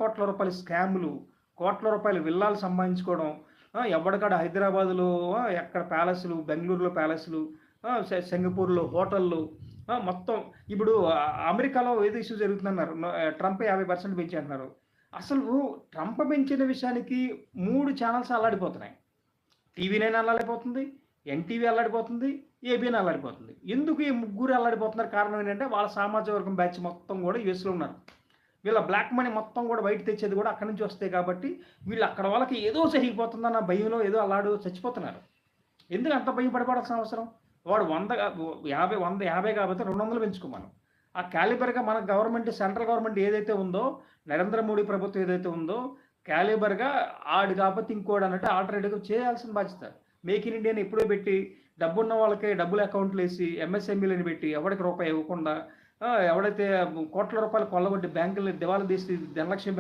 కోట్ల రూపాయల స్కాములు, కోట్ల రూపాయల విల్లాలు సంపాదించుకోవడం, ఎవ్వడికాడ హైదరాబాద్‌లో ఎక్కడ ప్యాలెస్‌లు, బెంగుళూరులో ప్యాలెస్‌లు, సింగపూర్‌లో హోటళ్ళు, మొత్తం ఇప్పుడు అమెరికాలో ఏదో ఇష్యూ జరుగుతుందన్నారు. ట్రంప్ 50% పెంచేంటున్నారు. అసలు ట్రంప్ పెంచిన విషయానికి 3 ఛానెల్స్ అల్లాడిపోతున్నాయి. టీవీ నైన్ అల్లాడిపోతుంది, ఎన్టీవీ అల్లాడిపోతుంది, ఏబీఎన్ అల్లాడిపోతుంది. ఎందుకు ఈ ముగ్గురు అల్లాడిపోతున్నారు? కారణం ఏంటంటే వాళ్ళ సామాజిక వర్గం బ్యాచ్ మొత్తం కూడా యూఎస్‌లో ఉన్నారు. వీళ్ళ బ్లాక్ మనీ మొత్తం కూడా బయట తెచ్చేది కూడా అక్కడి నుంచి వస్తాయి కాబట్టి వీళ్ళు అక్కడ వాళ్ళకి ఏదో జరిగిపోతుందన్న భయంలో ఏదో అల్లాడు చచ్చిపోతున్నారు. ఎందుకు అంత భయం పడిపోవాల్సిన అవసరం? వాడు 100 50 కాబట్టి 200 పెంచుకోమను. ఆ క్యాలిబర్‌గా మన గవర్నమెంట్, సెంట్రల్ గవర్నమెంట్ ఏదైతే ఉందో, నరేంద్ర మోడీ ప్రభుత్వం ఏదైతే ఉందో, క్యాలిబర్‌గా ఆడు కాకపోతే ఇంకోడు అన్నట్టు ఆల్టర్నేటివ్‌గా చేయాల్సిన బాధ్యత. మేక్ ఇన్ ఇండియాని ఎప్పుడో పెట్టి డబ్బున్న వాళ్ళకి డబ్బులు అకౌంట్లు వేసి ఎంఎస్ఎంఈలని పెట్టి ఎవరికి రూపాయి ఇవ్వకుండా, ఎవడైతే కోట్ల రూపాయలు కొల్లగొట్టి బ్యాంకుల్ని దివాలా తీసి ధనలక్ష్మి